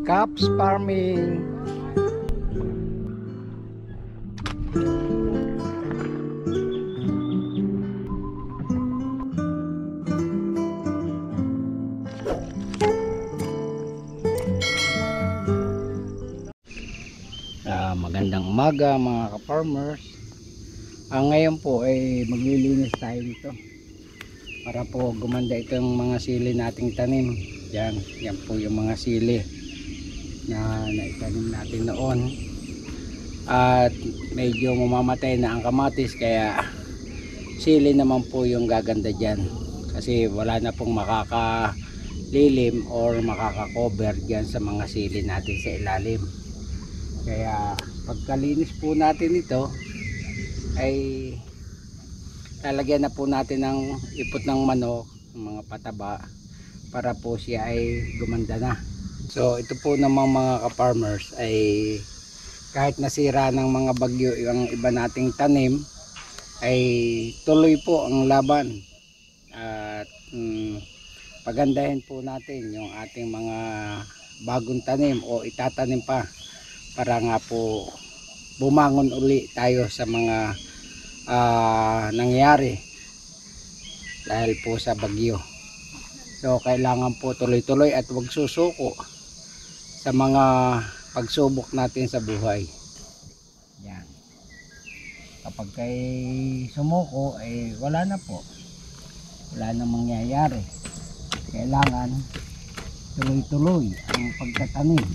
Caps farming. Magandang umaga mga ka-farmers. Ngayon po ay maglilinis tayo nito para po gumanda itong mga sili nating tanim. Yan po yung mga sili na naitanim natin noon at medyo mamamatay na ang kamatis, kaya sili naman po yung gaganda dyan kasi wala na pong makakalilim or makaka-cover dyan sa mga sili natin sa ilalim. Kaya pagkalinis po natin ito ay lalagyan na po natin ng ipot ng manok, mga pataba, para po siya ay gumanda na. So ito po namang mga ka-farmers ay kahit nasira ng mga bagyo yung iba nating tanim ay tuloy po ang laban at pagandahin po natin yung ating mga bagong tanim o itatanim pa para nga po bumangon uli tayo sa mga nangyari dahil po sa bagyo. So kailangan po tuloy-tuloy at huwag susuko sa mga pagsubok natin sa buhay. Yan. Kapag kay sumuko ay wala na po, wala na mangyayari. Kailangan tuloy-tuloy ang pagtatanim.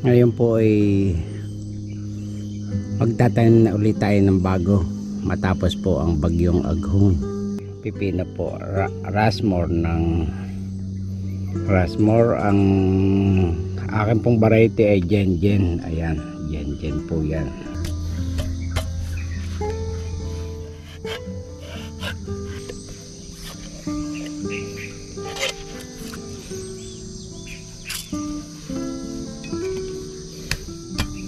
Ngayon po ay magtatanim na ulit tayo ng bago matapos po ang bagyong Aghon. Pipino po, Rushmore ng Rushmore. Ang akin pong variety ay Gen. Ayan, Gen po yan.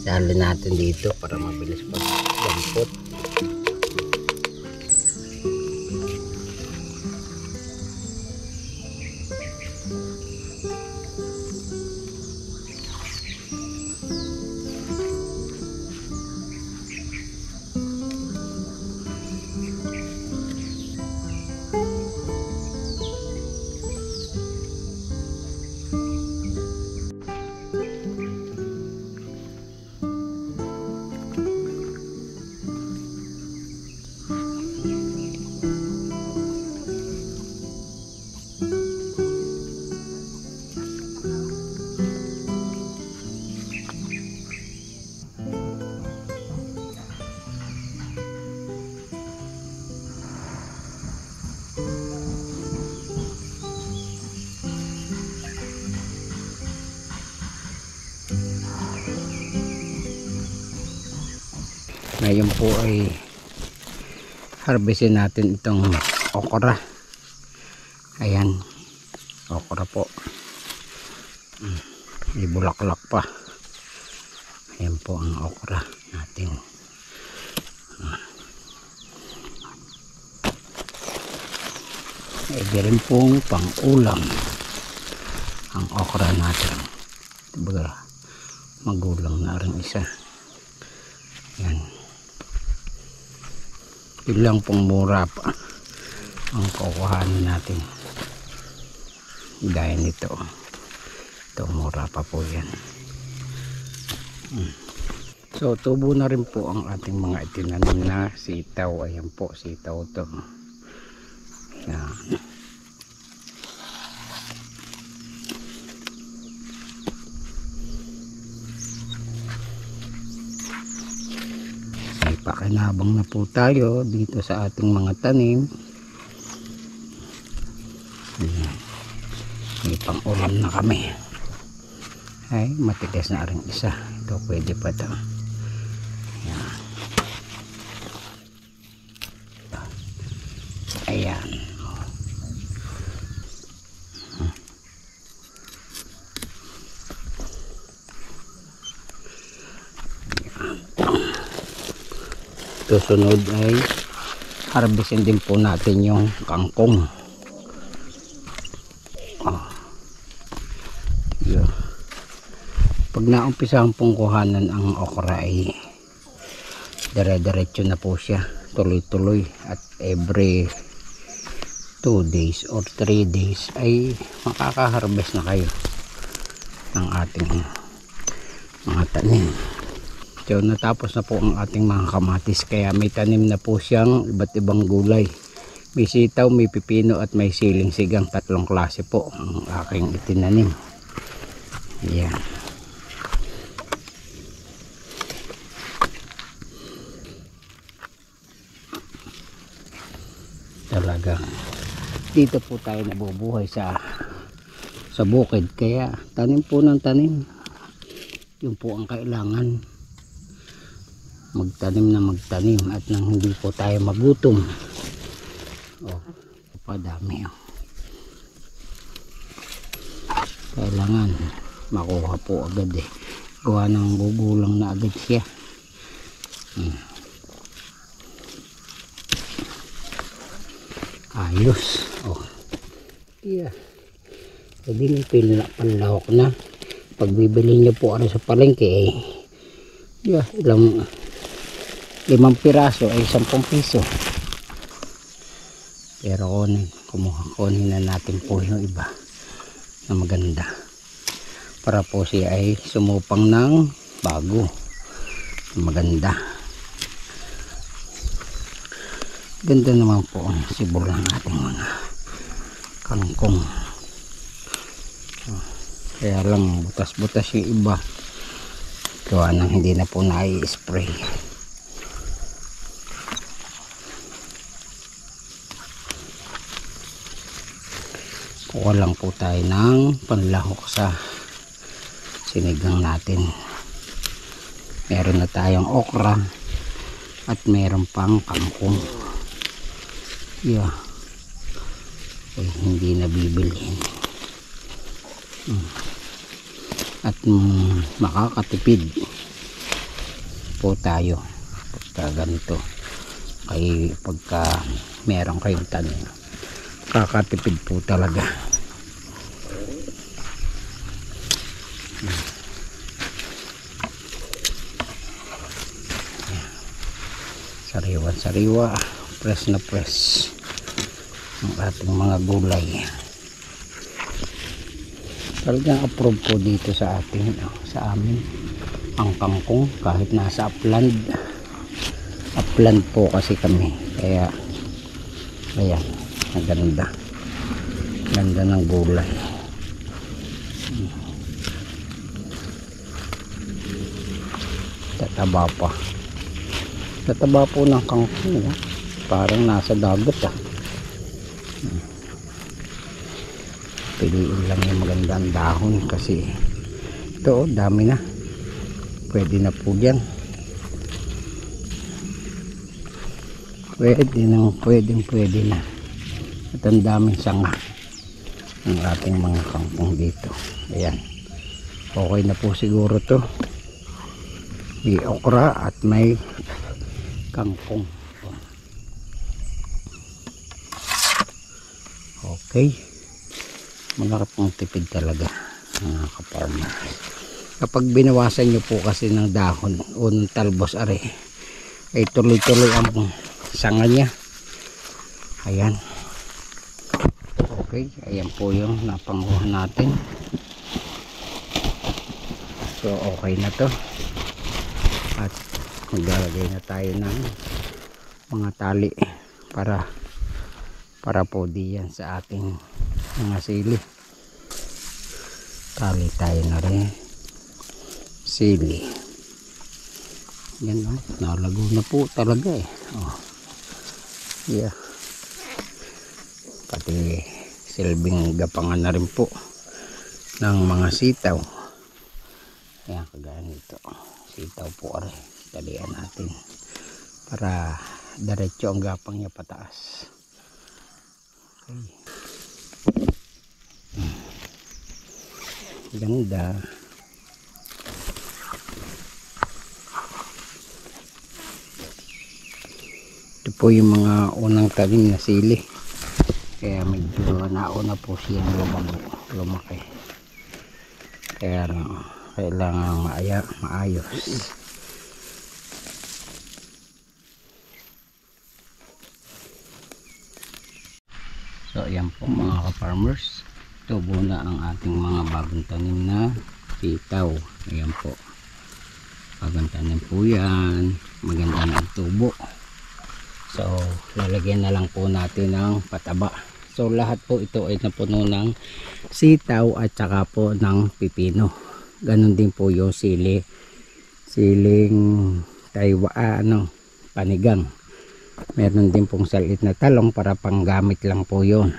Sali natin dito para mabilis pag-dampot. Ngayon po ay harvestin natin itong okra. Ayan, okra po. May bulaklak pa. Ayan po ang okra natin. Pwede rin pong pang-ulam ang okra natin. Diba, magulang na rin isa. Yan. Ilang pong mura pa ang kukuhanin natin dahil nito. Ito mura pa po yan. So tubo na rin po ang ating mga itinanim na sitaw. Ayan po, sitaw to. Yan. Pakinabang na po tayo dito sa ating mga tanim. Ayan. May pang ulam na kami. Ay, matigas na rin isa. Ito pwede pa ito. Ayan. Ayan. Susunod ay harvestin din po natin yung kangkong. Yeah. Pag naumpisahan pong kuhanan ang okra ay dire-diretso na po siya, tuloy-tuloy, at every 2 days or 3 days ay makaka-harvest na kayo ng ating mga tanim. So natapos na po ang ating mga kamatis, kaya may tanim na po siyang iba't ibang gulay. May sitaw, may pipino at may siling sigang. 3 klase po ang aking itinanim. Ayan. Talaga dito po tayo nabubuhay sa bukid, kaya tanim po ng tanim. Yun po ang kailangan, magtanim na magtanim at nang hindi po tayo magutom. Padami. Kailangan makuha po agad gawa ng gugulang na agad siya. Ayos. Yeah. Pwede nyo panlahok na. Pag bibili nyo po sa palengke yeah, 5 piraso ay 10 piso. Pero kunin na natin po yung iba na maganda para po siya ay sumupang ng bago maganda. Ganda naman po ang sibol ng ating mga kangkong. Kaya lang butas-butas yung iba, gawa nang hindi na po na-i-spray. Kuha lang po tayo ng panlahok sa sinigang natin. Meron na tayong okra at meron pang kangkong. Yeah. Hindi na bibilhin. At makakatipid po tayo pagka ganito. Pagka meron kayong tanim, kakatipid po talaga. Sariwa, press na press ang ating mga gulay. Talagang approve po dito sa amin ang kangkong, kahit nasa upland po kasi kami, kaya ayan, ang ganda ng gulay. Tataba po ng kangkong, parang nasa dagat. Piliin lang yung magandang dahon kasi ito dami na, pwede na po yan, pwede na, at ang daming sanga ng ating mga kangkong dito. Ayan, okay na po siguro to. May okra at may kangkong. Okay, malaki pong tipid talaga mga ka-farmer. Kapag binawasan nyo po kasi ng dahon o ng talbos ay tuloy-tuloy ang sanga nya. Ayan, okay, ayan po yung napanguha natin. So okay na to, at maglalagay na tayo ng mga tali para po diyan sa ating mga sili. Tali tayo na rin sili. Yan, nalago na po talaga silbing gapangan na rin po ng mga sitaw. Ayan, kagaya nito. Sitaw po are. Talian natin para diretso ang gapang niya pataas. Okay. Ganda. Ito po yung mga unang talim na sili. Kaya medyo nauna po siya lumaki. Kaya kailangan maayos. So ayan po mga ka-farmers. Tubo na ang ating mga bagong tanim na sitaw. Ayan po. Bagong tanim po yan. Maganda na ang tubo. So lalagyan na lang po natin ng pataba. So lahat po ito ay napuno ng sitaw at saka po ng pipino. Ganon din po yung siling panigang. Meron din pong salit na talong para panggamit lang po yun.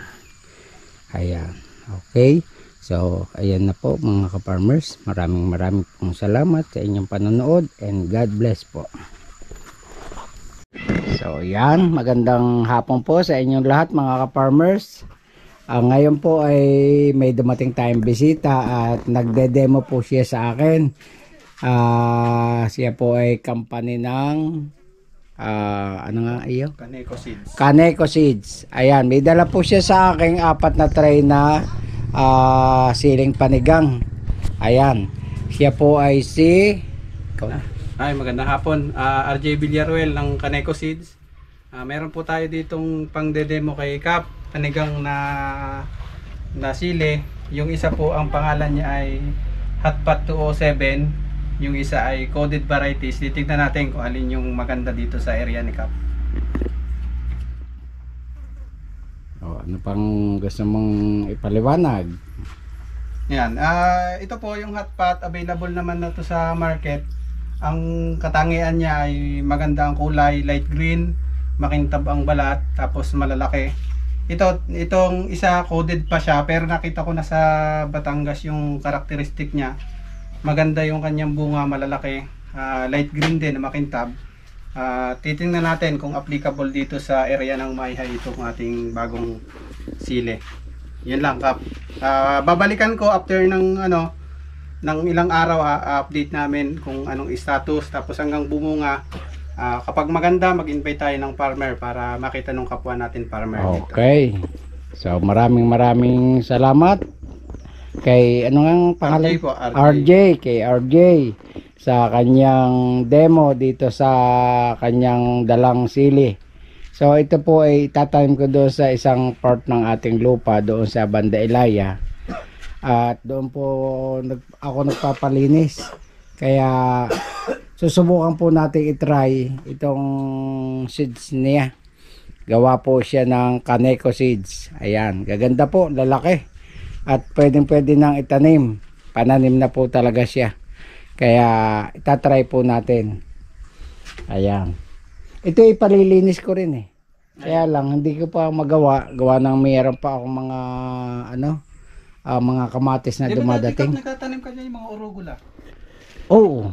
Ayan. Okay. So ayan na po mga ka-farmers. Maraming pong salamat sa inyong panonood and God bless po. So yan, magandang hapon po sa inyong lahat mga ka-farmers. Ngayon po ay may dumating tayong bisita at nagde-demo po siya sa akin. Siya po ay company ng ano nga iyo? Kaneco Seeds. Kaneco Seeds. Ayan, may dala po siya sa akin 4 na tray na siling panigang. Ayan, siya po ay si Ay, magandang hapon. RJ Villaruel ng Kaneco Seeds. Meron po tayo ditong pang-demo kay Kap, panigang na sili. Yung isa po ang pangalan niya ay Hotpot 207. Yung isa ay coded varieties. Titignan natin kung alin yung maganda dito sa area ni Kap. ano pang gusto mong ipaliwanag? Yan. Ito po yung Hotpot. Available naman na to sa market. Ang katangian niya ay maganda ang kulay, light green, makintab ang balat, tapos malalaki. Itong isa coded pa siya, pero nakita ko na sa Batangas yung karakteristik niya. Maganda yung kanyang bunga, malalaki, light green din, makintab. Titingnan natin kung applicable dito sa area ng Mayhay itong ating bagong sili. Yan lang, Kap. Babalikan ko after ng ilang araw, update namin kung anong status, tapos hanggang bumunga. Kapag maganda, mag-invite tayo ng farmer para makita ng kapwa natin farmer dito. Okay. So maraming salamat kay anong pangalan? RJ po, kay RJ sa kanyang demo dito sa kanyang dalang sili. So ito po ay tatanim ko doon sa isang part ng ating lupa doon sa Banda Ilaya. At doon po ako nagpapalinis. Kaya susubukan po natin i-try itong seeds niya. Gawa po siya ng Kaneco Seeds. Ayan, gaganda po, lalaki. At pwede nang itanim. Pananim na po talaga siya. Kaya itatry po natin. Ayan. Ito ipalilinis ko rin eh. Kaya lang hindi ko pa magawa. Gawa ng mayroon pa akong mga mga kamatis na dumadating. Nagtatanim ka dyan yung mga arugula. Oo.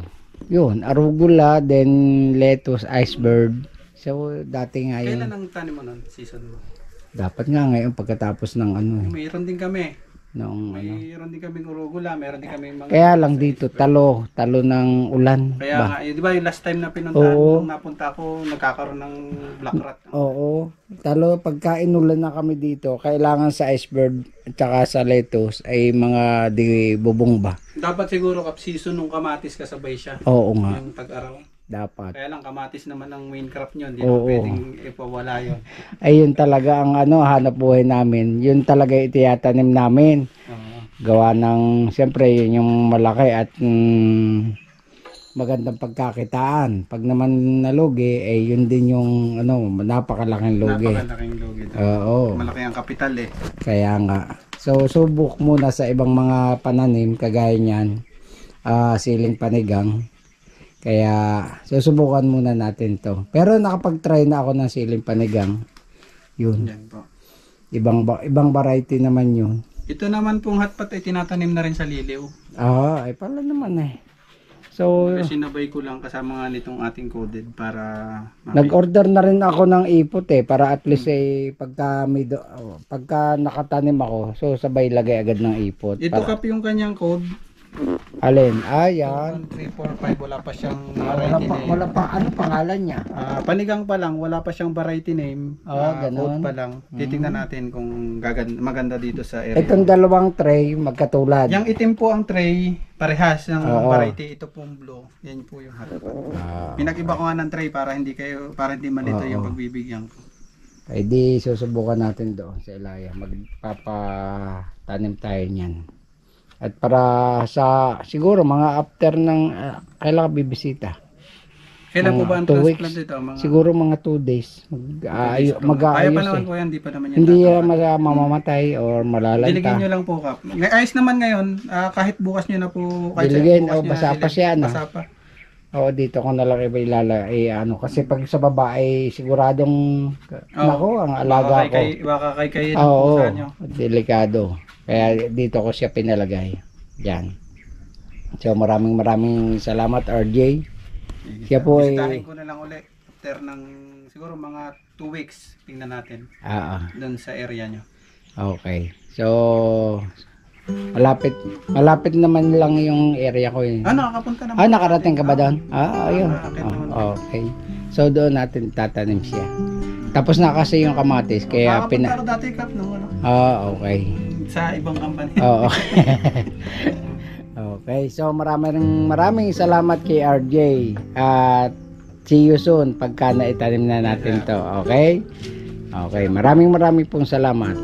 Yun, arugula, then lettuce, iceberg. So dati nga yun. Kailan ang tanim mo nun? Season mo? Dapat nga ngayon pagkatapos ng Mayroon din kami. Mayroon din kaming arugula, meron din kaming mga... Kaya lang dito, talo ng ulan. Kaya ba? nga, di ba yung last time na pinuntahan nung napunta ako, nagkakaroon ng black rat. Oo. Talo, pagka inulan na kami dito, kailangan sa iceberg at saka sa lettuce ay mga di bubong ba? Dapat siguro season nung kamatis kasabay siya. Oo nga. Yung tag-araw. Dapat. Kaya lang kamatis naman ang main crop nyo, hindi naman pwedeng ipawala yun. Ayun talaga ang hanap buhay namin. Yun talaga itiyatanim namin. Gawa ng, siyempre yun yung malaki at magandang pagkakitaan. Pag naman nalugi, yun din yung napakalaking lugi. Napakalaking lugi. Oo. Malaki ang kapital eh. Kaya nga. So subok muna sa ibang mga pananim kagaya niyan, siling panigang. Kaya susubukan muna natin to. Pero nakapag-try na ako ng siling panigang. Yun. Yan po. Ibang variety naman yun. Ito naman pong hotpot ay tinatanim na rin sa Liliw. Ay pala naman eh. So, Sinabay ko lang kasama nga nitong ating coded para nag-order na rin ako ng ipot eh para at least pagka nakatanim ako, so sabay lagay agad ng ipot. Ito kap yung kanyang code. Alin? Ayan. 1, 3, 4, 5, wala pa siyang Wala variety pa, name. wala pa, ano pangalan niya? Panigang pa lang, wala pa siyang variety name. Ganun. Code pa lang. Titingnan natin kung maganda dito sa area. Itong dalawang tray magkatulad. Yung itim po ang tray, parehas ng Oo. variety. Ito pong blue. Yan po yung hotpot. Pinag-iba ko nga ng tray para hindi malito Oo. yung pagbibigyan ko. Ay di susubukan natin doon sa Ilaya. Magpapatanim tayo niyan. At para sa siguro mga after ng kailangan bibisita. Kailan po ba ang 2 weeks. transplant ito? Siguro mga 2 days. Kaya Mag-aayos pa naman eh. po yan, hindi pa naman yan. Hindi tatanggal. mamamatay or Diligin malalanta. nyo lang po kap. Ayos naman ngayon, kahit bukas nyo na po. Kahit Diligin, bukas nyo basa na pa siya, no? Basa pa. Oo, dito ko na lang iba kasi pag sa baba ay siguradong nako, ang alaga ko. Baka kay Oo, pusa nyo. delikado. Kaya dito ko siya pinalagay. Yan. So maraming salamat RJ. Siya po ay Bisitahin ko na lang ulit after ng siguro mga 2 weeks. Tingnan natin doon sa area nyo. Okay. So malapit naman lang yung area ko eh. Nakakapunta naman. Nakarating ka ba doon? Ayun. Nakakit naman. Okay. So doon natin tatanim siya. Tapos na kasi yung kamatis kaya Nakakapunta ko dati kap nung okay. sa ibang company. Oo. Okay. So maraming salamat kay RJ. At see you soon pagka naitanim na natin to. Okay? Okay. Maraming pong salamat.